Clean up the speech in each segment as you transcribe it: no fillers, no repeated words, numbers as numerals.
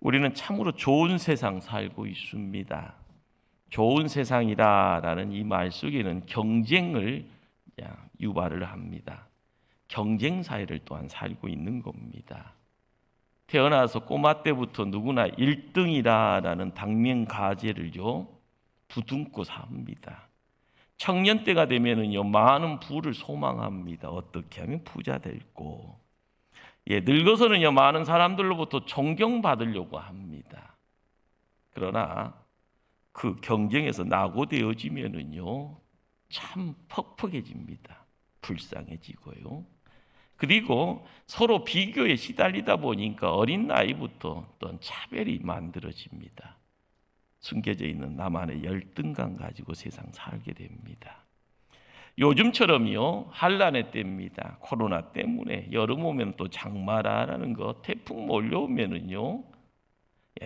우리는 참으로 좋은 세상 살고 있습니다. 좋은 세상이다라는 이 말 속에는 경쟁을 유발을 합니다. 경쟁 사회를 또한 살고 있는 겁니다. 태어나서 꼬마 때부터 누구나 1등이라는 당면가제를요 부둥고 삽니다. 청년 때가 되면은요 많은 부를 소망합니다. 어떻게 하면 부자 될고, 늙어서는요 많은 사람들로부터 존경받으려고 합니다. 그러나 그 경쟁에서 낙오되어지면은요 참 퍽퍽해집니다. 불쌍해지고요. 그리고 서로 비교에 시달리다 보니까 어린 나이부터 어떤 차별이 만들어집니다. 숨겨져 있는 나만의 열등감 가지고 세상 살게 됩니다. 요즘처럼요 한란의 때입니다. 코로나 때문에 여름 오면 또 장마라는 거, 태풍 몰려오면은요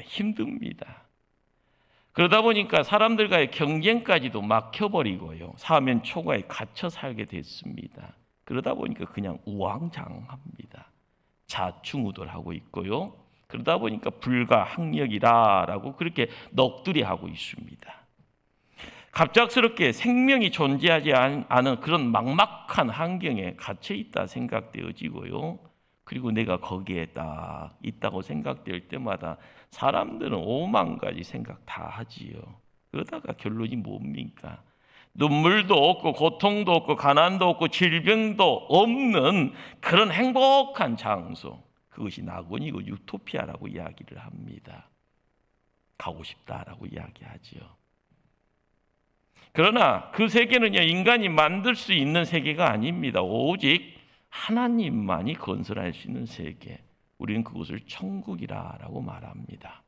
힘듭니다. 그러다 보니까 사람들과의 경쟁까지도 막혀버리고요 사면 초과에 갇혀 살게 됐습니다. 그러다 보니까 그냥 우왕좌왕합니다. 자충우돌하고 있고요. 그러다 보니까 불가항력이라고 그렇게 넋두리 하고 있습니다. 갑작스럽게 생명이 존재하지 않은 그런 막막한 환경에 갇혀 있다 생각되어지고요. 그리고 내가 거기에 딱 있다고 생각될 때마다 사람들은 5만 가지 생각 다 하지요. 그러다가 결론이 뭡니까? 눈물도 없고 고통도 없고 가난도 없고 질병도 없는 그런 행복한 장소, 그것이 낙원이고 유토피아라고 이야기를 합니다. 가고 싶다라고 이야기하지요. 그러나 그 세계는요 인간이 만들 수 있는 세계가 아닙니다. 오직 하나님만이 건설할 수 있는 세계, 우리는 그것을 천국이라고 말합니다.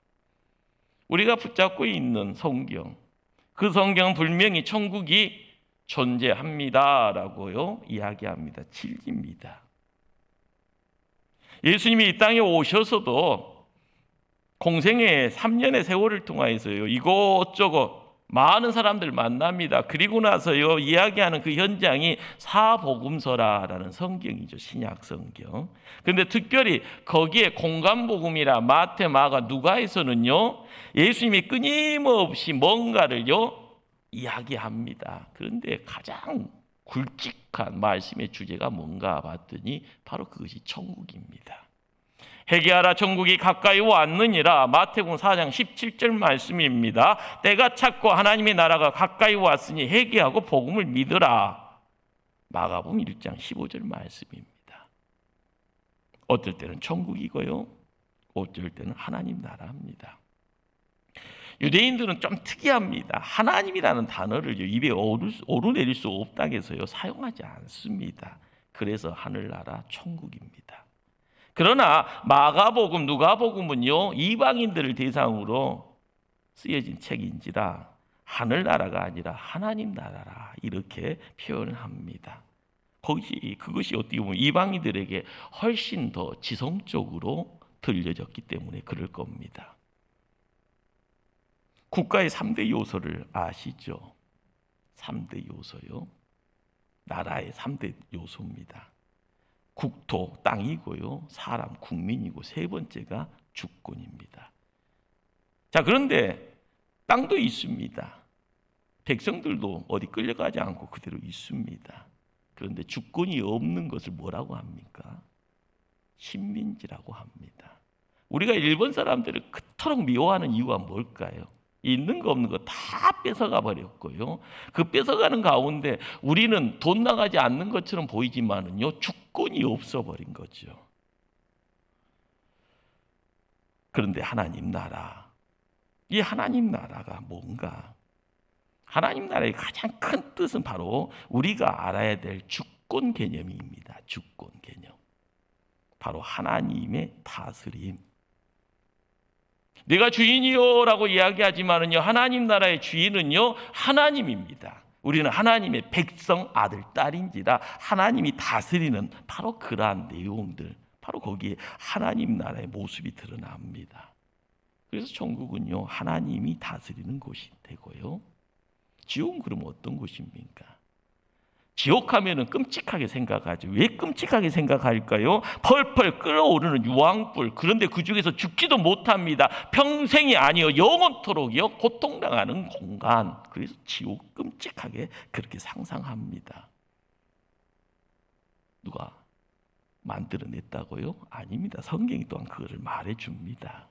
우리가 붙잡고 있는 성경, 그 성경은 분명히 천국이 존재합니다라고요 이야기합니다. 진리입니다. 예수님이 이 땅에 오셔서도 공생의 3년의 세월을 통하여서요 이곳저곳 많은 사람들 만납니다. 그리고 나서요 이야기하는 그 현장이 사복음서라는 성경이죠. 신약 성경. 그런데 특별히 거기에 공간복음이라 마태, 마가, 누가에서는요 예수님이 끊임없이 뭔가를요 이야기합니다. 그런데 가장 굵직한 말씀의 주제가 뭔가 봤더니 바로 그것이 천국입니다. 회개하라 천국이 가까이 왔느니라. 마태복음 4장 17절 말씀입니다. 때가 찼고 하나님의 나라가 가까이 왔으니 회개하고 복음을 믿으라. 마가복음 1장 15절 말씀입니다. 어떨 때는 천국이고요, 어떨 때는 하나님 나라입니다. 유대인들은 좀 특이합니다. 하나님이라는 단어를 입에 오르내릴 수 없다고 해서요 사용하지 않습니다. 그래서 하늘나라 천국입니다. 그러나 마가복음, 누가복음은요 이방인들을 대상으로 쓰여진 책인지라 하늘나라가 아니라 하나님 나라라 이렇게 표현을 합니다. 그것이 어떻게 보면 이방인들에게 훨씬 더 지성적으로 들려졌기 때문에 그럴 겁니다. 국가의 3대 요소를 아시죠? 3대 요소요. 나라의 3대 요소입니다. 국토, 땅이고요. 사람, 국민이고, 세 번째가 주권입니다. 자, 그런데 땅도 있습니다. 백성들도 어디 끌려가지 않고 그대로 있습니다. 그런데 주권이 없는 것을 뭐라고 합니까? 식민지라고 합니다. 우리가 일본 사람들을 그토록 미워하는 이유가 뭘까요? 있는 거 없는 거 다 뺏어가 버렸고요. 그 뺏어가는 가운데 우리는 돈 나가지 않는 것처럼 보이지만은요, 주권이 없어 버린 거죠. 그런데 하나님 나라, 이 하나님 나라가 뭔가? 하나님 나라의 가장 큰 뜻은 바로 우리가 알아야 될 주권 개념입니다. 주권 개념. 바로 하나님의 다스림. 내가 주인이요라고 이야기하지만은요, 하나님 나라의 주인은요 하나님입니다. 우리는 하나님의 백성, 아들, 딸인지라 하나님이 다스리는 바로 그러한 내용들, 바로 거기에 하나님 나라의 모습이 드러납니다. 그래서 천국은요 하나님이 다스리는 곳이 되고요, 지옥은 그럼 어떤 곳입니까? 지옥하면은 끔찍하게 생각하죠. 왜 끔찍하게 생각할까요? 펄펄 끓어오르는 유황불. 그런데 그 중에서 죽지도 못합니다. 평생이 아니요 영원토록이요 고통당하는 공간. 그래서 지옥 끔찍하게 그렇게 상상합니다. 누가 만들어냈다고요? 아닙니다. 성경이 또한 그것을 말해줍니다.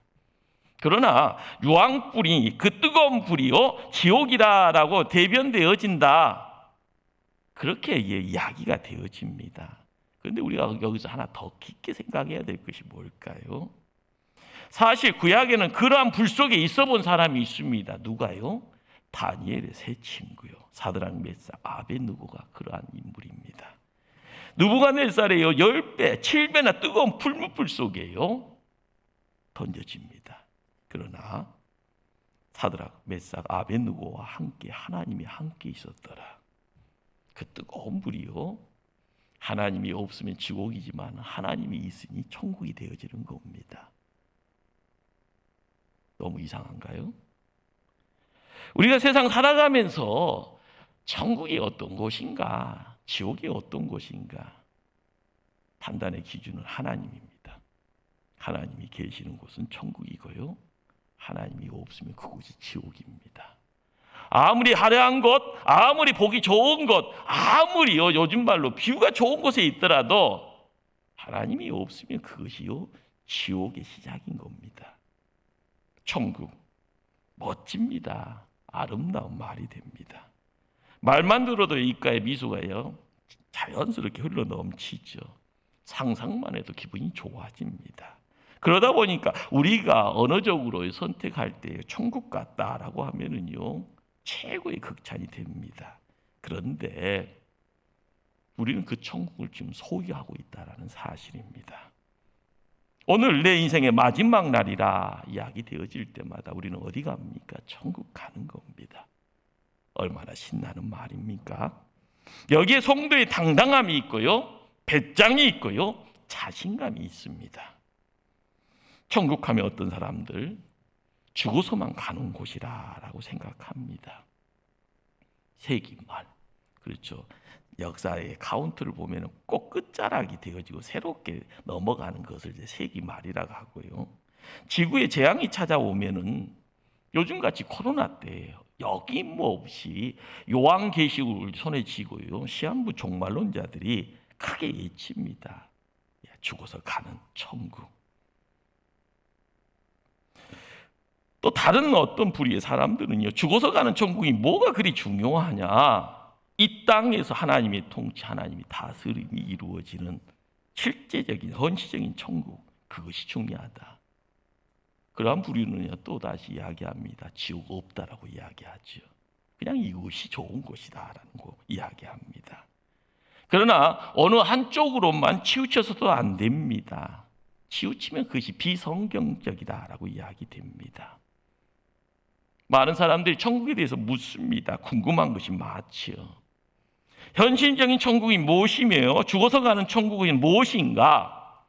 그러나 유황불이 그 뜨거운 불이요 지옥이다라고 대변되어진다. 그렇게 이야기가 되어집니다. 그런데 우리가 여기서 하나 더 깊게 생각해야 될 것이 뭘까요? 사실 구약에는 그러한 불 속에 있어 본 사람이 있습니다. 누가요? 다니엘의 세 친구요. 사드락, 메삭, 아벳느고가 그러한 인물입니다. 느부갓네살이요 10배, 7배나 뜨거운 풀무불 속에요 던져집니다. 그러나 사드락, 메삭, 아벳느고와 함께 하나님이 함께 있었더라. 그 뜨거운 불이요 하나님이 없으면 지옥이지만 하나님이 있으니 천국이 되어지는 겁니다. 너무 이상한가요? 우리가 세상 살아가면서 천국이 어떤 곳인가, 지옥이 어떤 곳인가 판단의 기준은 하나님입니다. 하나님이 계시는 곳은 천국이고요, 하나님이 없으면 그곳이 지옥입니다. 아무리 화려한 것, 아무리 보기 좋은 것, 아무리요 요즘 말로 뷰가 좋은 곳에 있더라도 하나님이 없으면 그것이요 지옥의 시작인 겁니다. 천국 멋집니다. 아름다운 말이 됩니다. 말만 들어도 입가에 미소가요 자연스럽게 흘러 넘치죠. 상상만 해도 기분이 좋아집니다. 그러다 보니까 우리가 언어적으로 선택할 때 천국 같다라고 하면은요 최고의 극찬이 됩니다. 그런데 우리는 그 천국을 지금 소유하고 있다는 사실입니다. 오늘 내 인생의 마지막 날이라 이야기 되어질 때마다 우리는 어디 갑니까? 천국 가는 겁니다. 얼마나 신나는 말입니까? 여기에 성도의 당당함이 있고요, 배짱이 있고요, 자신감이 있습니다. 천국 하면 어떤 사람들 죽어서만 가는 곳이라고 생각합니다. 세기말, 그렇죠. 역사의 카운트를 보면 꼭 끝자락이 되어지고 새롭게 넘어가는 것을 이제 세기말이라고 하고요. 지구에 재앙이 찾아오면은 요즘같이 코로나 때 여김없이 요한계시록을 손에 쥐고요 시한부 종말론자들이 크게 외칩니다. 죽어서 가는 천국. 또 다른 어떤 부류의 사람들은요 죽어서 가는 천국이 뭐가 그리 중요하냐, 이 땅에서 하나님의 통치, 하나님이 다스림이 이루어지는 실제적인 헌시적인 천국, 그것이 중요하다. 그러한 부류는요 또 다시 이야기합니다. 지옥 없다라고 이야기하죠. 그냥 이것이 좋은 것이다라는 거 이야기합니다. 그러나 어느 한쪽으로만 치우쳐서도 안 됩니다. 치우치면 그것이 비성경적이다라고 이야기됩니다. 많은 사람들이 천국에 대해서 묻습니다. 궁금한 것이 많지요. 현실적인 천국이 무엇이며 죽어서 가는 천국이 무엇인가?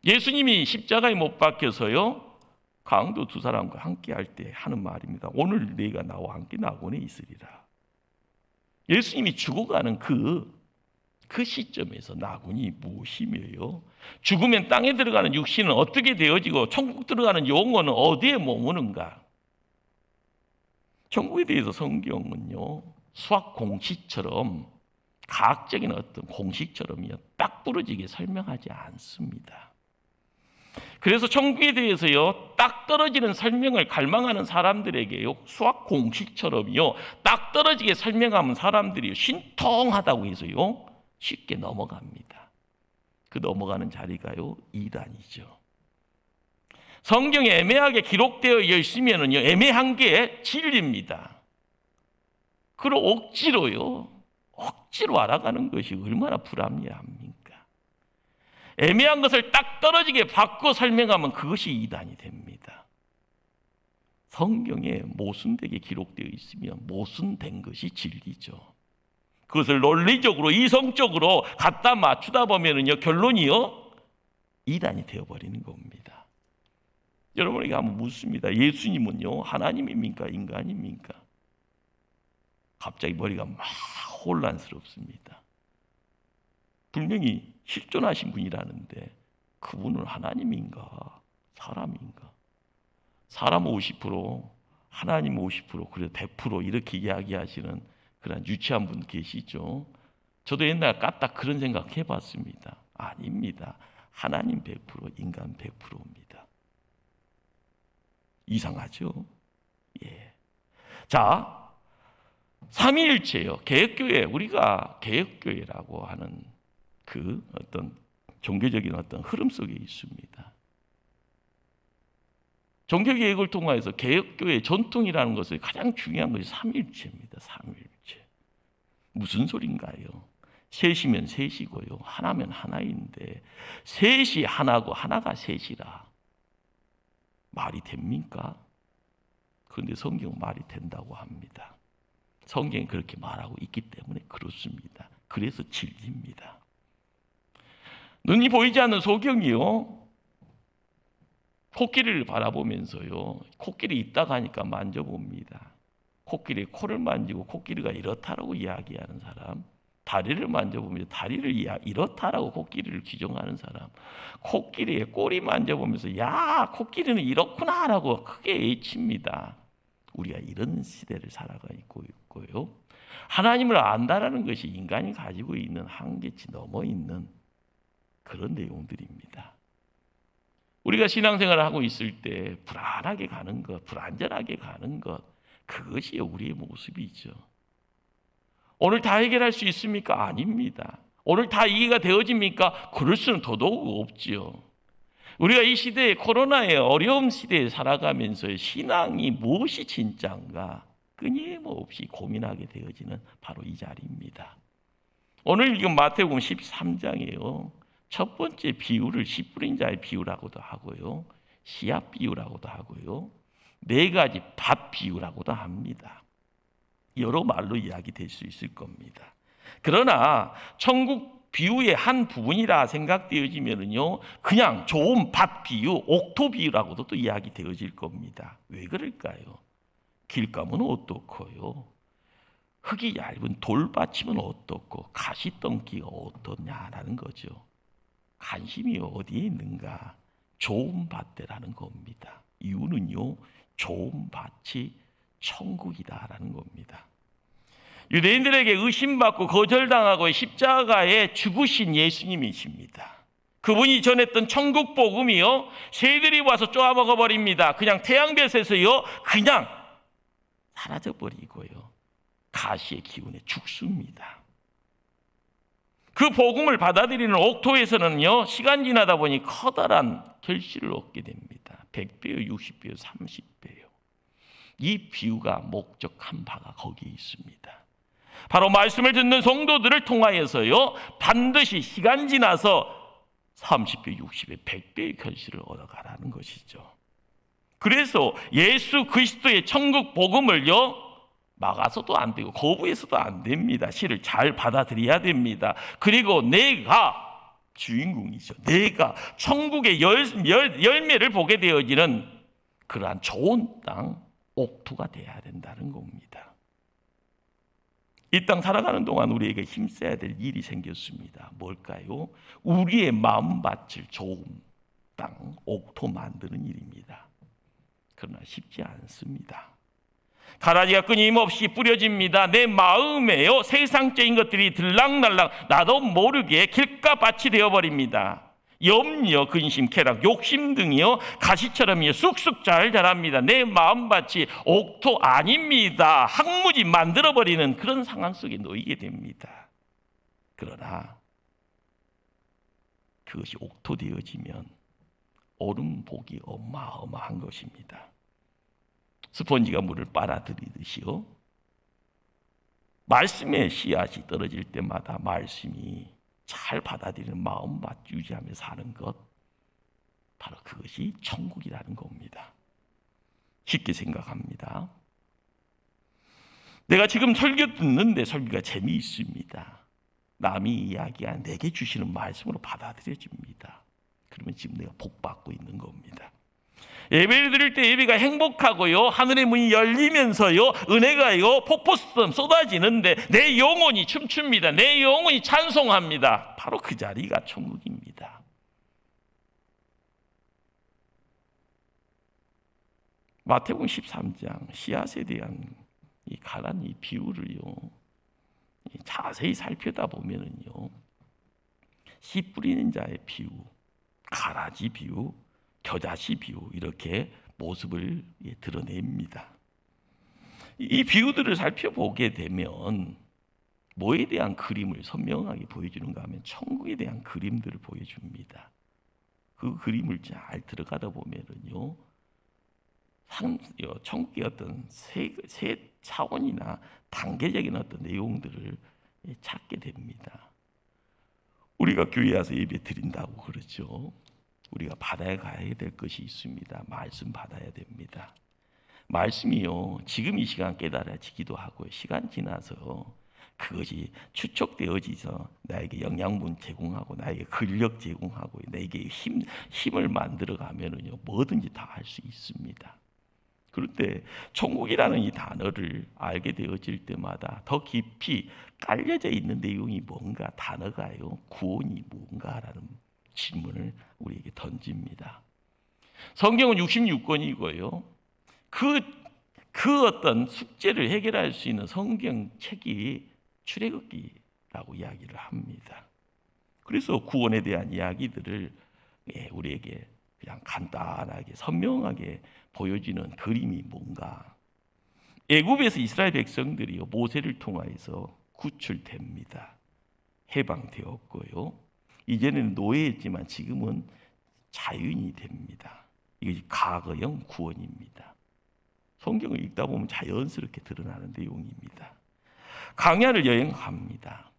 예수님이 십자가에 못 박혀서요 강도 두 사람과 함께 할 때 하는 말입니다. 오늘 네가 나와 함께 낙원에 있으리라. 예수님이 죽어가는 그 시점에서 낙원이 무엇이며요? 죽으면 땅에 들어가는 육신은 어떻게 되어지고 천국 들어가는 영혼은 어디에 머무는가? 천국에 대해서 성경은요 수학 공식처럼, 과학적인 어떤 공식처럼요 딱 부러지게 설명하지 않습니다. 그래서 천국에 대해서요 딱 떨어지는 설명을 갈망하는 사람들에게요 수학 공식처럼요 딱 떨어지게 설명하면 사람들이 신통하다고 해서요 쉽게 넘어갑니다. 그 넘어가는 자리가요 이단이죠. 성경에 애매하게 기록되어 있으면은요 애매한 게 진리입니다. 그걸 억지로 알아가는 것이 얼마나 불합리합니까? 애매한 것을 딱 떨어지게 바꿔 설명하면 그것이 이단이 됩니다. 성경에 모순되게 기록되어 있으면 모순된 것이 진리죠. 그것을 논리적으로 이성적으로 갖다 맞추다 보면은요 결론이요 이단이 되어버리는 겁니다. 여러분에게 한번 묻습니다. 예수님은요 하나님입니까 인간입니까? 갑자기 머리가 막 혼란스럽습니다. 분명히 실존하신 분이라는데 그분은 하나님인가 사람인가? 사람 50%, 하나님 50%, 그래도 100% 이렇게 이야기하시는 그런 유치한 분 계시죠? 저도 옛날 까딱 그런 생각 해봤습니다. 아닙니다. 하나님 100%, 인간 100%입니다. 이상하죠? 예. 자, 삼위일체요. 개혁교회, 우리가 개혁교회라고 하는 그 어떤 종교적인 어떤 흐름 속에 있습니다. 종교개혁을 통해서 개혁교회의 전통이라는 것을 가장 중요한 것이 삼위일체입니다. 삼위일체. 무슨 소린가요? 셋이면 셋이고요. 하나면 하나인데 셋이 하나고 하나가 셋이라 말이 됩니까? 그런데 성경은 말이 된다고 합니다. 성경이 그렇게 말하고 있기 때문에 그렇습니다. 그래서 진리입니다. 눈이 보이지 않는 소경이요, 코끼리를 바라보면서요, 코끼리 있다가 하니까 만져봅니다. 코끼리의 코를 만지고 코끼리가 이렇다라고 이야기하는 사람, 다리를 만져보면서 다리를 이렇다라고 코끼리를 규정하는 사람, 코끼리의 꼬리 만져보면서 야 코끼리는 이렇구나라고 크게 외칩니다. 우리가 이런 시대를 살아가 있고요. 하나님을 안다라는 것이 인간이 가지고 있는 한계치 넘어 있는 그런 내용들입니다. 우리가 신앙생활을 하고 있을 때 불안하게 가는 것, 불안전하게 가는 것, 그것이 우리의 모습이죠. 오늘 다 해결할 수 있습니까? 아닙니다. 오늘 다 이해가 되어집니까? 그럴 수는 더더욱 없지요. 우리가 이 시대에, 코로나의 어려움 시대에 살아가면서 신앙이 무엇이 진짜인가 끊임없이 고민하게 되어지는 바로 이 자리입니다. 오늘 이건 마태복음 13장이에요. 첫 번째 비유를 10분인 자의 비유라고도 하고요, 씨앗 비유라고도 하고요, 4가지 밭 비유라고도 합니다. 여러 말로 이야기될 수 있을 겁니다. 그러나 천국 비유의 한 부분이라 생각되어지면요, 그냥 좋은 밭 비유, 옥토 비유라고도 또 이야기되어질 겁니다. 왜 그럴까요? 길가면 어떻고요? 흙이 얇은 돌받침은 어떻고 가시덩기가 어떻냐라는 거죠. 관심이 어디에 있는가? 좋은 밭대라는 겁니다. 이유는요, 좋은 밭이 천국이다라는 겁니다. 유대인들에게 의심받고 거절당하고 십자가에 죽으신 예수님이십니다. 그분이 전했던 천국 복음이요, 새들이 와서 쪼아먹어 버립니다. 그냥 태양볕에서요 그냥 사라져 버리고요, 가시의 기운에 죽습니다. 그 복음을 받아들이는 옥토에서는요, 시간 지나다 보니 커다란 결실을 얻게 됩니다. 100배요, 60배요, 30배요. 이 비유가 목적한 바가 거기에 있습니다. 바로 말씀을 듣는 성도들을 통하여서요, 반드시 시간 지나서 30배, 60배, 100배의 결실을 얻어가라는 것이죠. 그래서 예수 그리스도의 천국 복음을요, 막아서도 안 되고 거부해서도 안 됩니다. 실을 잘 받아들여야 됩니다. 그리고 내가 주인공이죠. 내가 천국의 열매를 보게 되어지는 그러한 좋은 땅, 옥토가 돼야 된다는 겁니다. 이 땅 살아가는 동안 우리에게 힘써야 될 일이 생겼습니다. 뭘까요? 우리의 마음밭을 좋은 땅, 옥토 만드는 일입니다. 그러나 쉽지 않습니다. 가라지가 끊임없이 뿌려집니다. 내 마음에요, 세상적인 것들이 들락날락 나도 모르게 길가밭이 되어버립니다. 염려, 근심, 쾌락, 욕심 등이요 가시처럼요 쑥쑥 잘 자랍니다. 내 마음밭이 옥토 아닙니다. 항무지 만들어버리는 그런 상황 속에 놓이게 됩니다. 그러나 그것이 옥토 되어지면 오른 복이 어마어마한 것입니다. 스펀지가 물을 빨아들이듯이요, 말씀의 씨앗이 떨어질 때마다 말씀이 잘 받아들이는 마음밭 유지하며 사는 것, 바로 그것이 천국이라는 겁니다. 쉽게 생각합니다. 내가 지금 설교 듣는데 설교가 재미있습니다. 남이 이야기한 내게 주시는 말씀으로 받아들여집니다. 그러면 지금 내가 복 받고 있는 겁니다. 예배를 드릴 때 예배가 행복하고요, 하늘의 문이 열리면서요, 은혜가요 폭포처럼 쏟아지는데 내 영혼이 춤춥니다. 내 영혼이 찬송합니다. 바로 그 자리가 천국입니다. 마태복음 13장 씨앗에 대한 이 가난 이 비유를요 자세히 살펴다 보면은요, 씨 뿌리는 자의 비유, 가라지 비유, 겨자씨 비유, 이렇게 모습을 드러냅니다. 이 비유들을 살펴보게 되면 뭐에 대한 그림을 선명하게 보여주는가 하면 천국에 대한 그림들을 보여줍니다. 그 그림을 잘 들어가다 보면은요, 천국의 어떤 세 차원이나 단계적인 어떤 내용들을 찾게 됩니다. 우리가 교회 와서 예배 드린다고 그러죠. 우리가 받아야 가야 될 것이 있습니다. 말씀 받아야 됩니다. 말씀이요, 지금 이 시간 깨달아지기도 하고요, 시간 지나서 그것이 축적되어지서 나에게 영양분 제공하고 나에게 근력 제공하고 나에게 힘을 만들어가면은요, 뭐든지 다 할 수 있습니다. 그런데 천국이라는 이 단어를 알게 되어질 때마다 더 깊이 깔려져 있는 내용이 뭔가, 단어가요, 구원이 뭔가라는 질문을 우리에게 던집니다. 성경은 66권이고요. 그 어떤 숙제를 해결할 수 있는 성경책이 출애굽기라고 이야기를 합니다. 그래서 구원에 대한 이야기들을 우리에게 그냥 간단하게 선명하게 보여지는 그림이 뭔가. 애굽에서 이스라엘 백성들이 모세를 통하여서 구출됩니다. 해방되었고요, 이제는 노예였지만 지금은 자유인이 됩니다. 이것이 과거형 구원입니다. 성경을 읽다 보면 자연스럽게 드러나는 내용입니다. 광야를 여행합니다.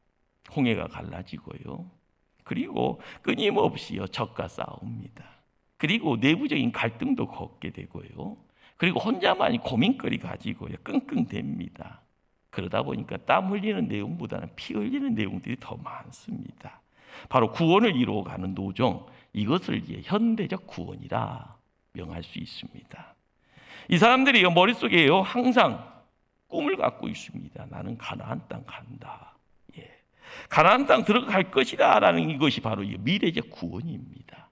홍해가 갈라지고요, 그리고 끊임없이 적과 싸웁니다. 그리고 내부적인 갈등도 겪게 되고요, 그리고 혼자만이 고민거리 가지고요 끙끙댑니다. 그러다 보니까 땀 흘리는 내용보다는 피 흘리는 내용들이 더 많습니다. 바로 구원을 이루어가는 노정, 이것을 현대적 구원이라 명할 수 있습니다. 이 사람들이 머릿속에요 항상 꿈을 갖고 있습니다. 나는 가나안 땅 간다. 가나안 땅 들어갈 것이다 라는 이것이 바로 미래적 구원입니다.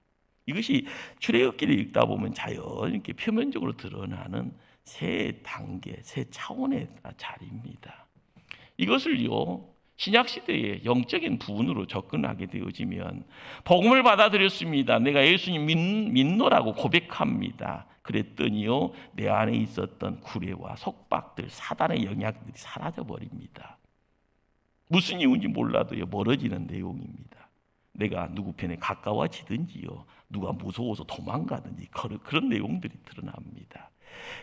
이것이 출애굽기를 읽다 보면 자연스럽게 표면적으로 드러나는 세 단계, 세 차원의 자리입니다. 이것을요 신약시대의 영적인 부분으로 접근하게 되어지면, 복음을 받아들였습니다. 내가 예수님 믿노라고 고백합니다. 그랬더니요, 내 안에 있었던 구레와 속박들, 사단의 영향들이 사라져버립니다. 무슨 이유인지 몰라도요 멀어지는 내용입니다. 내가 누구 편에 가까워지든지요, 누가 무서워서 도망가든지 그런 내용들이 드러납니다.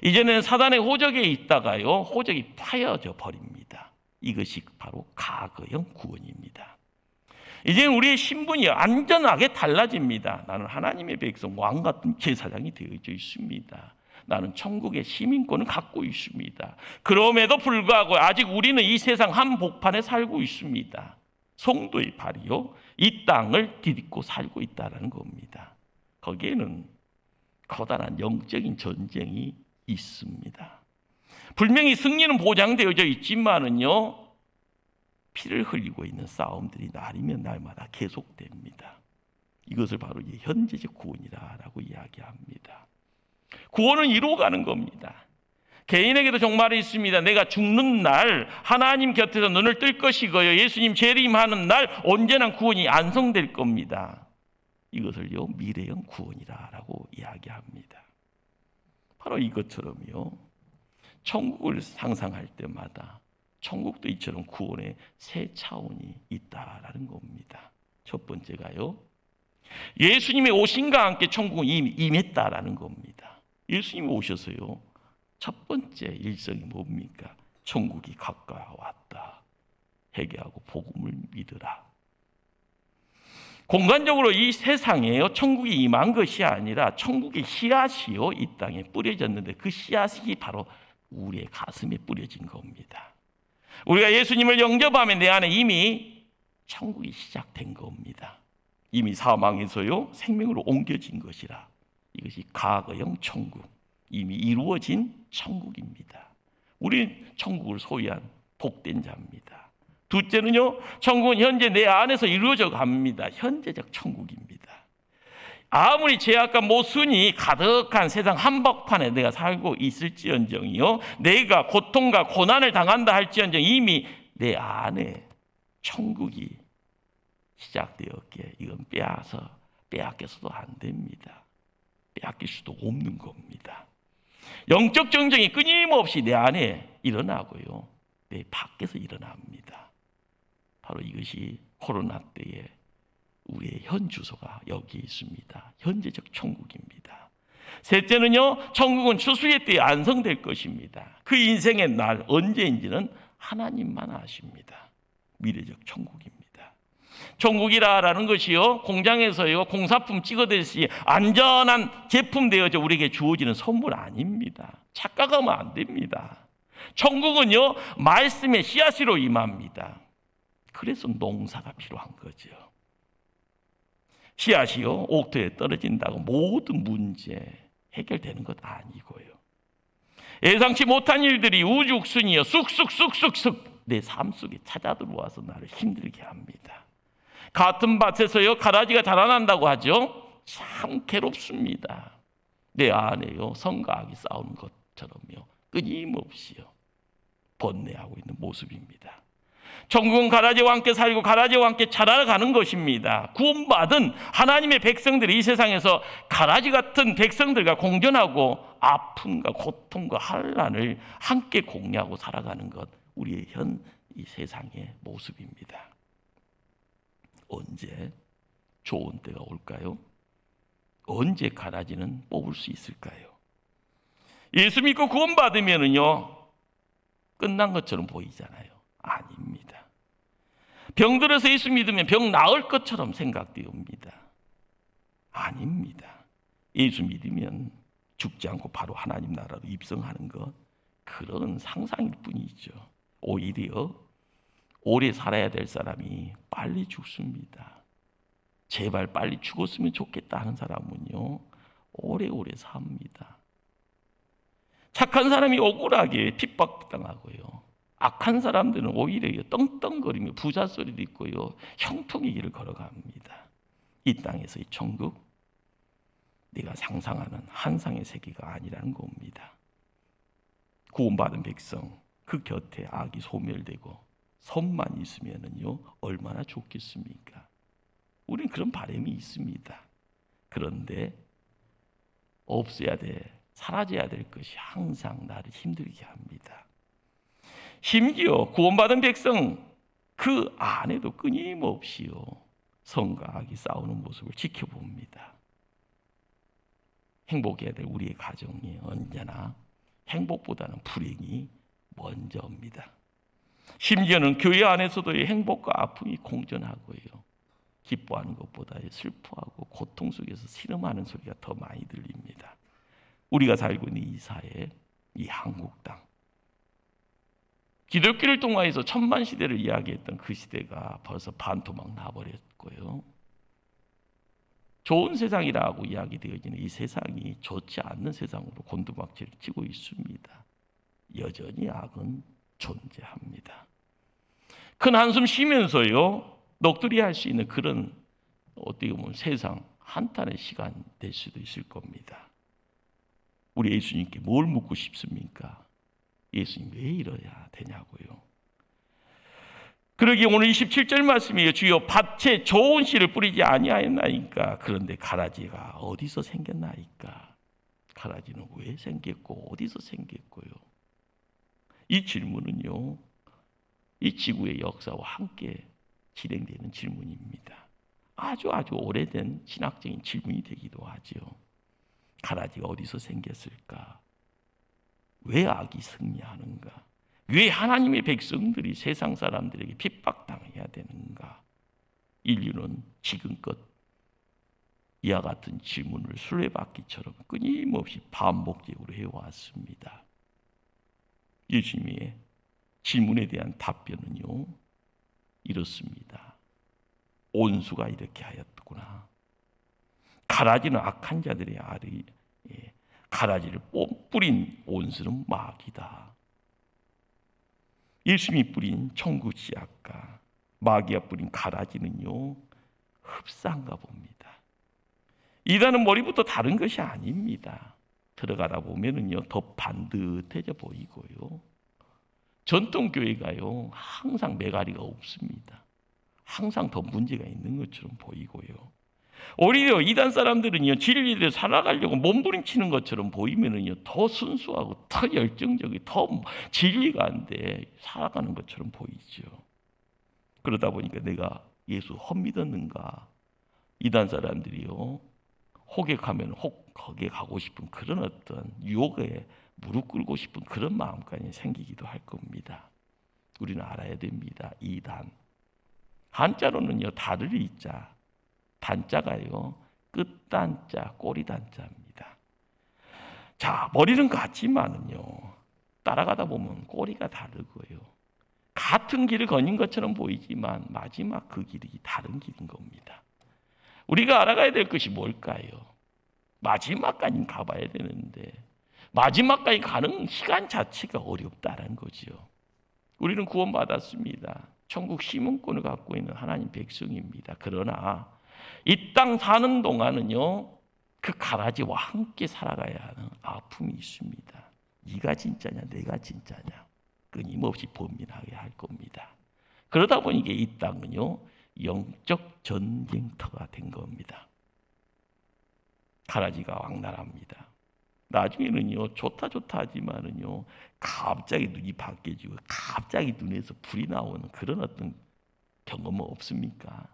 이제는 사단의 호적에 있다가요 호적이 파여져 버립니다. 이것이 바로 과거형 구원입니다. 이제는 우리의 신분이 완전하게 달라집니다. 나는 하나님의 백성, 왕 같은 제사장이 되어져 있습니다. 나는 천국의 시민권을 갖고 있습니다. 그럼에도 불구하고 아직 우리는 이 세상 한복판에 살고 있습니다. 성도의 발이요 이 땅을 디딛고 살고 있다는 겁니다. 거기에는 커다란 영적인 전쟁이 있습니다. 분명히 승리는 보장되어져 있지만은요, 피를 흘리고 있는 싸움들이 날이면 날마다 계속됩니다. 이것을 바로 현재적 구원이라고 이야기합니다. 구원은 이루어가는 겁니다. 개인에게도 정말이 있습니다. 내가 죽는 날 하나님 곁에서 눈을 뜰 것이고요, 예수님 재림하는 날 언제나 구원이 완성될 겁니다. 이것을요 미래형 구원이라고 이야기합니다. 바로 이것처럼요, 천국을 상상할 때마다 천국도 이처럼 구원의 세 차원이 있다라는 겁니다. 첫 번째가요, 예수님의 오심과 함께 천국은 이미 임했다라는 겁니다. 예수님이 오셔서요 첫 번째 일성이 뭡니까? 천국이 가까이 왔다. 회개하고 복음을 믿으라. 공간적으로 이 세상에요 천국이 임한 것이 아니라 천국의 씨앗이요 이 땅에 뿌려졌는데, 그 씨앗이 바로 우리의 가슴에 뿌려진 겁니다. 우리가 예수님을 영접하면 내 안에 이미 천국이 시작된 겁니다. 이미 사망에서요 생명으로 옮겨진 것이라 이것이 과거형 천국, 이미 이루어진 천국입니다. 우리는 천국을 소유한 복된 자입니다. 둘째는요, 천국은 현재 내 안에서 이루어져 갑니다. 현재적 천국입니다. 아무리 죄악과 모순이 가득한 세상 한복판에 내가 살고 있을지언정이요, 내가 고통과 고난을 당한다 할지언정 이미 내 안에 천국이 시작되었기에 이건 빼앗겨서도 안 됩니다. 빼앗길 수도 없는 겁니다. 영적 정정이 끊임없이 내 안에 일어나고요, 내 밖에서 일어납니다. 바로 이것이 코로나 때에 우리의 현 주소가 여기 있습니다. 현재적 천국입니다. 셋째는요, 천국은 추수의 때에 안성될 것입니다. 그 인생의 날 언제인지는 하나님만 아십니다. 미래적 천국입니다. 천국이라는 것이요, 공장에서요 공사품 찍어내듯이 안전한 제품 되어져 우리에게 주어지는 선물 아닙니다. 착각하면 안 됩니다. 천국은요 말씀의 씨앗으로 임합니다. 그래서 농사가 필요한 거죠. 씨앗이요 옥토에 떨어진다고 모든 문제 해결되는 것 아니고요, 예상치 못한 일들이 우죽순이요 쑥쑥쑥쑥쑥 내 삶 속에 찾아 들어와서 나를 힘들게 합니다. 같은 밭에서요 가라지가 자라난다고 하죠. 참 괴롭습니다. 내 안에요 선과 악이 싸우는 것처럼요 끊임없이요 번뇌하고 있는 모습입니다. 천국은 가라지와 함께 살고 가라지와 함께 자라가는 것입니다. 구원받은 하나님의 백성들이 이 세상에서 가라지 같은 백성들과 공존하고 아픔과 고통과 환난을 함께 공유하고 살아가는 것, 우리의 이 세상의 모습입니다. 언제 좋은 때가 올까요? 언제 가라지는 뽑을 수 있을까요? 예수 믿고 구원받으면은요 끝난 것처럼 보이잖아요. 아닙니다. 병들어서 예수 믿으면 병 나을 것처럼 생각되옵니다. 아닙니다. 예수 믿으면 죽지 않고 바로 하나님 나라로 입성하는 것, 그런 상상일 뿐이죠. 오히려 오래 살아야 될 사람이 빨리 죽습니다. 제발 빨리 죽었으면 좋겠다 하는 사람은요 오래오래 삽니다. 착한 사람이 억울하게 핍박당하고요, 악한 사람들은 오히려 떵떵거리며 부자 소리도 있고요 형통의 길을 걸어갑니다. 이 땅에서의 천국, 내가 상상하는 한상의 세계가 아니라는 겁니다. 구원받은 백성, 그 곁에 악이 소멸되고 선만 있으면은요 얼마나 좋겠습니까? 우리는 그런 바람이 있습니다. 그런데 없어야 돼, 사라져야 될 것이 항상 나를 힘들게 합니다. 심지어 구원받은 백성 그 안에도 끊임없이요 선과 악이 싸우는 모습을 지켜봅니다. 행복해야 될 우리의 가정이 언제나 행복보다는 불행이 먼저입니다. 심지어는 교회 안에서도 행복과 아픔이 공존하고요, 기뻐하는 것보다 슬퍼하고 고통 속에서 신음하는 소리가 더 많이 들립니다. 우리가 살고 있는 이 사회, 이 한국 땅, 기독교를 통해서 천만 시대를 이야기했던 그 시대가 벌써 반토막 나버렸고요, 좋은 세상이라고 이야기되어지는 이 세상이 좋지 않는 세상으로 곤두박질을 치고 있습니다. 여전히 악은 존재합니다. 큰 한숨 쉬면서요 넋두리 할 수 있는 그런 어떻게 보면 세상 한탄의 시간 될 수도 있을 겁니다. 우리 예수님께 뭘 묻고 싶습니까? 예수님 왜 이러야 되냐고요. 그러기에 오늘 27절 말씀이에요. 주여 밭에 좋은 씨를 뿌리지 아니하였나이까, 그런데 가라지가 어디서 생겼나이까? 가라지는 왜 생겼고 어디서 생겼고요? 이 질문은요 이 지구의 역사와 함께 진행되는 질문입니다. 아주 오래된 신학적인 질문이 되기도 하죠. 가라지가 어디서 생겼을까? 왜 악이 승리하는가? 왜 하나님의 백성들이 세상 사람들에게 핍박당해야 되는가? 인류는 지금껏 이와 같은 질문을 술래바퀴처럼 끊임없이 반복적으로 해왔습니다. 예수님의 질문에 대한 답변은요 이렇습니다. 온수가 이렇게 하였구나. 가라지는 악한 자들의 알이, 가라지를 뿌린 온수는 마귀다. 예수님이 뿌린 천국 씨앗과 마귀가 뿌린 가라지는요, 흡사한가 봅니다. 이단은 머리부터 다른 것이 아닙니다. 들어가다 보면은요, 더 반듯해져 보이고요. 전통교회가요, 항상 메가리가 없습니다. 항상 더 문제가 있는 것처럼 보이고요. 오히려 이단 사람들은요, 진리를 살아가려고 몸부림치는 것처럼 보이면은요, 더 순수하고 더 열정적이고 더 진리가 안 돼 살아가는 것처럼 보이죠. 그러다 보니까 내가 예수 헛믿었는가? 이단 사람들이요, 호객하면 거기에 가고 싶은 그런 어떤 유혹에 무릎 꿇고 싶은 그런 마음까지 생기기도 할 겁니다. 우리는 알아야 됩니다. 이단. 한자로는요, 다를 이자, 단자가요, 끝단자, 꼬리단자입니다. 자, 머리는 같지만은요, 따라가다 보면 꼬리가 다르고요. 같은 길을 거닌 것처럼 보이지만 마지막 그 길이 다른 길인 겁니다. 우리가 알아가야 될 것이 뭘까요? 마지막까지 가봐야 되는데 마지막까지 가는 시간 자체가 어렵다는 거죠. 우리는 구원받았습니다. 천국 시민권을 갖고 있는 하나님 백성입니다. 그러나 이 땅 사는 동안은요, 그 가라지와 함께 살아가야 하는 아픔이 있습니다. 네가 진짜냐 내가 진짜냐 끊임없이 범민하게 할 겁니다. 그러다 보니까 이 땅은요, 영적 전쟁터가 된 겁니다. 가라지가 왕날합니다. 나중에는요, 좋다 하지만은요, 갑자기 눈이 바뀌어지고 갑자기 눈에서 불이 나오는 그런 어떤 경험은 없습니까?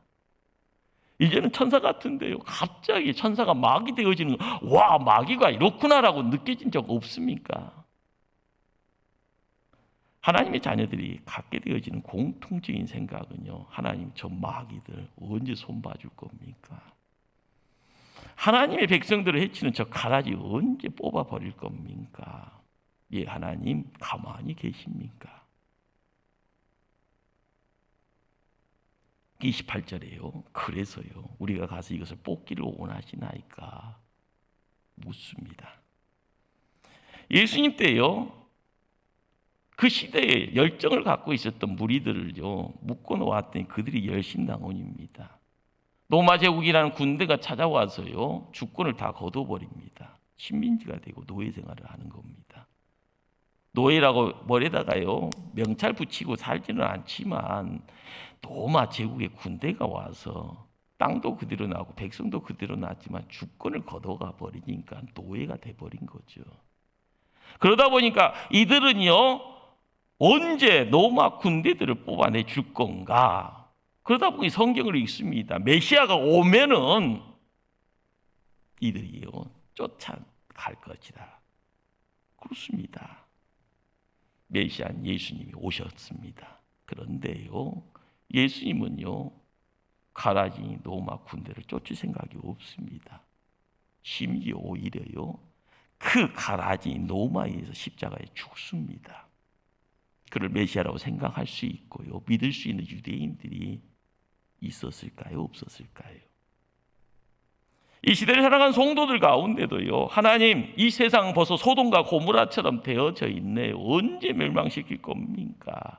이제는 천사 같은데요, 갑자기 천사가 마귀 되어지는, 와, 마귀가 이렇구나라고 느껴진 적 없습니까? 하나님의 자녀들이 갖게 되어지는 공통적인 생각은요, 하나님 저 마귀들 언제 손봐줄 겁니까? 하나님의 백성들을 해치는 저 가라지 언제 뽑아버릴 겁니까? 예, 하나님 가만히 계십니까? 28절에요. 그래서요, 우리가 가서 이것을 뽑기를 원하시나이까 묻습니다. 예수님 때요, 그 시대에 열정을 갖고 있었던 무리들을요, 묶어 놓았더니 그들이 열심당원입니다. 로마 제국이라는 군대가 찾아와서요, 주권을 다 거둬버립니다. 식민지가 되고 노예 생활을 하는 겁니다. 노예라고 머리에다가요, 명찰 붙이고 살지는 않지만 로마 제국의 군대가 와서 땅도 그대로 나고 백성도 그대로 났지만 주권을 거둬가 버리니까 노예가 돼버린 거죠. 그러다 보니까 이들은요, 언제 로마 군대들을 뽑아내 줄 건가? 그러다 보니 성경을 읽습니다. 메시아가 오면은 이들이요, 쫓아갈 것이다. 그렇습니다. 메시아는 예수님이 오셨습니다. 그런데요, 예수님은요, 가라지 로마 군대를 쫓을 생각이 없습니다. 심지어 오히려요, 그 가라지 로마에서 십자가에 죽습니다. 그를 메시아라고 생각할 수 있고요, 믿을 수 있는 유대인들이 있었을까요? 없었을까요? 이 시대를 살아간 성도들 가운데도요, 하나님 이 세상 벌써 소돔과 고모라처럼 되어져 있네요. 언제 멸망시킬 겁니까?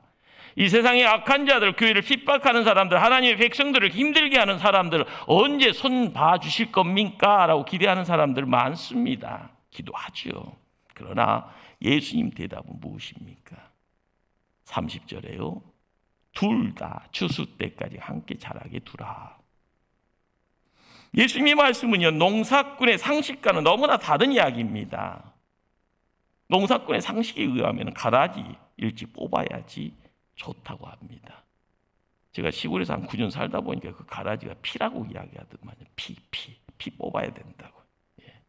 이 세상의 악한 자들, 교회를 핍박하는 사람들, 하나님의 백성들을 힘들게 하는 사람들 언제 손 봐주실 겁니까? 라고 기대하는 사람들 많습니다. 기도하죠. 그러나 예수님 대답은 무엇입니까? 30절에요. 둘 다 추수 때까지 함께 자라게 두라. 예수님의 말씀은요, 농사꾼의 상식과는 너무나 다른 이야기입니다. 농사꾼의 상식에 의하면 가라지 일찍 뽑아야지 좋다고 합니다. 제가 시골에서 한 9년 살다 보니까 그 가라지가 피라고 이야기하더만요. 피 뽑아야 된다고. 예.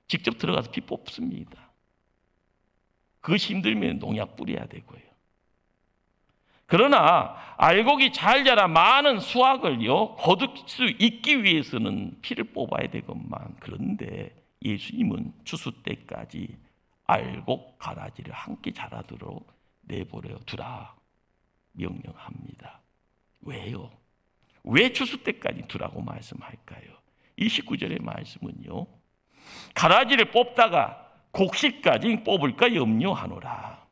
직접 들어가서 피 뽑습니다. 그것이 힘들면 농약 뿌려야 되고요. 그러나 알곡이 잘 자라 많은 수확을요, 거둘 수 있기 위해서는 피를 뽑아야 되건만, 그런데 예수님은 추수 때까지 알곡 가라지를 함께 자라도록 내버려 두라 명령합니다. 왜요? 왜 추수 때까지 두라고 말씀할까요? 29절의 말씀은요, 가라지를 뽑다가 곡식까지 뽑을까 염려하노라.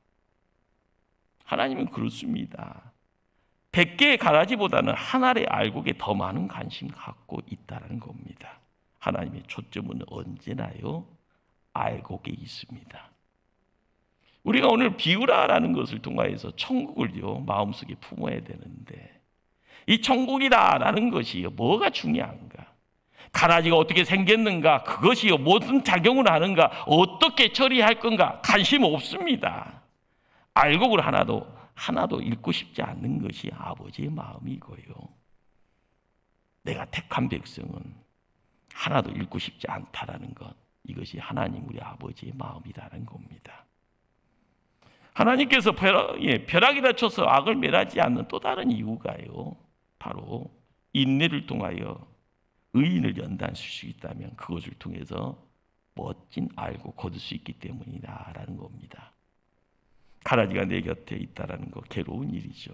하나님은 그렇습니다. 100개의 가라지보다는 한 알의 알곡에 더 많은 관심 갖고 있다는 겁니다. 하나님의 초점은 언제나요, 알곡에 있습니다. 우리가 오늘 비유라라는 것을 통하여서 천국을요, 마음속에 품어야 되는데, 이 천국이다라는 것이요, 뭐가 중요한가? 가라지가 어떻게 생겼는가? 그것이요, 무슨 작용을 하는가? 어떻게 처리할 건가? 관심 없습니다. 알곡을 하나도 읽고 싶지 않는 것이 아버지의 마음이고요. 내가 택한 백성은 하나도 읽고 싶지 않다라는 것, 이것이 하나님 우리 아버지의 마음이라는 겁니다. 하나님께서 벼락이 닫혀서 악을 멸하지 않는 또 다른 이유가요, 바로 인내를 통하여 의인을 연단할 수 있다면 그것을 통해서 멋진 알고 거둘 수 있기 때문이다라는 겁니다. 가라지가 내 곁에 있다라는 거 괴로운 일이죠.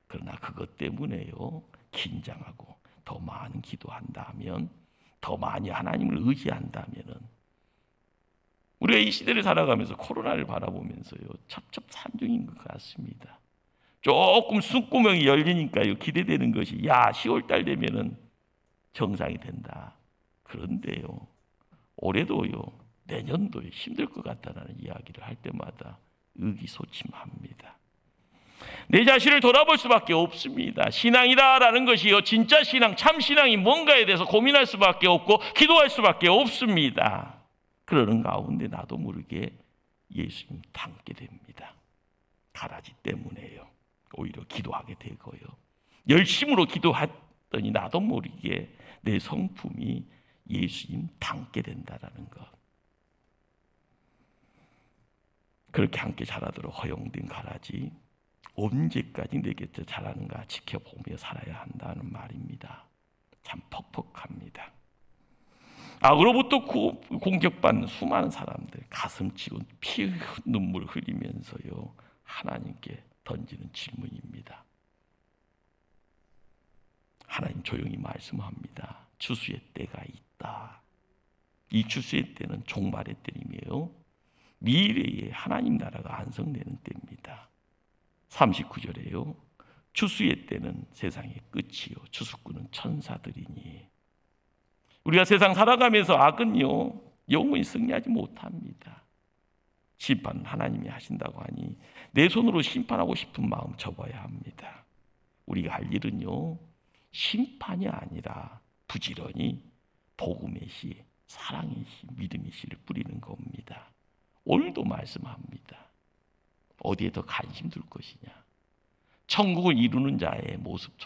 그러나 그것 때문에요, 긴장하고 더 많은 기도한다면, 더 많이 하나님을 의지한다면은, 우리가 이 시대를 살아가면서 코로나를 바라보면서요, 첩첩산중인 것 같습니다. 조금 숨구멍이 열리니까요, 기대되는 것이 10월달 되면은 정상이 된다. 그런데요, 올해도요, 내년도요, 힘들 것 같다는 이야기를 할 때마다 의기소침합니다. 내 자신을 돌아볼 수밖에 없습니다. 신앙이다라는 것이요, 진짜 신앙, 참 신앙이 뭔가에 대해서 고민할 수밖에 없고 기도할 수밖에 없습니다. 그러는 가운데 나도 모르게 예수님 닮게 됩니다. 가라지 때문에요. 오히려 기도하게 되고요, 열심으로 기도했더니 나도 모르게 내 성품이 예수님 닮게 된다라는 것. 그렇게 함께 자라도록 허용된 가라지, 언제까지 내 곁에 자라는가 지켜보며 살아야 한다는 말입니다. 참 퍽퍽합니다. 악으로부터 공격받는 수많은 사람들, 가슴 치고 피 눈물 흘리면서요, 하나님께 던지는 질문입니다. 하나님 조용히 말씀합니다. 추수의 때가 있다. 이 추수의 때는 종말의 때이며요, 미래에 하나님 나라가 완성되는 때입니다. 39절에요, 추수의 때는 세상의 끝이요, 추수꾼은 천사들이니. 우리가 세상 살아가면서 악은요, 영원히 승리하지 못합니다. 심판은 하나님이 하신다고 하니 내 손으로 심판하고 싶은 마음 접어야 합니다. 우리가 할 일은요, 심판이 아니라 부지런히 복음의 씨, 사랑의 씨, 믿음의 씨를 뿌리는 겁니다. 오늘도 말씀합니다. 어디에 더 관심 둘 것이냐? 천국을 이루는 자의 모습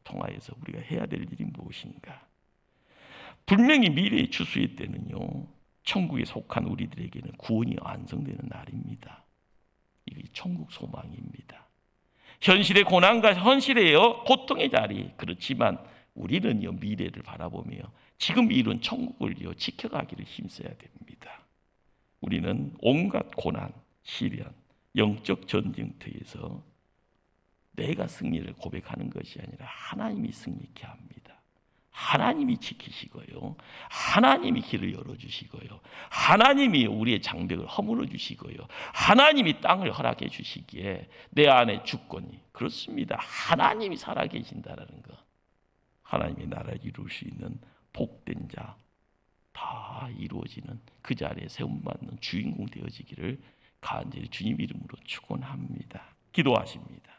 통하여서 우리가 해야 될 일이 무엇인가? 분명히 미래의 추수의 때는요, 천국에 속한 우리들에게는 구원이 완성되는 날입니다. 이게 천국 소망입니다. 현실의 고난과 현실의 고통의 자리, 그렇지만 우리는요, 미래를 바라보며 지금 이룬 천국을요, 지켜가기를 힘써야 됩니다. 우리는 온갖 고난, 시련, 영적 전쟁터에서 내가 승리를 고백하는 것이 아니라 하나님이 승리케 합니다. 하나님이 지키시고요, 하나님이 길을 열어주시고요, 하나님이 우리의 장벽을 허물어 주시고요, 하나님이 땅을 허락해 주시기에 내 안에 주권이, 그렇습니다. 하나님이 살아계신다라는 것, 하나님의 나라를 이룰 수 있는 복된 자, 다 이루어지는 그 자리에 세움받는 주인공 되어지기를 간절히 주님 이름으로 축원합니다. 기도하십니다.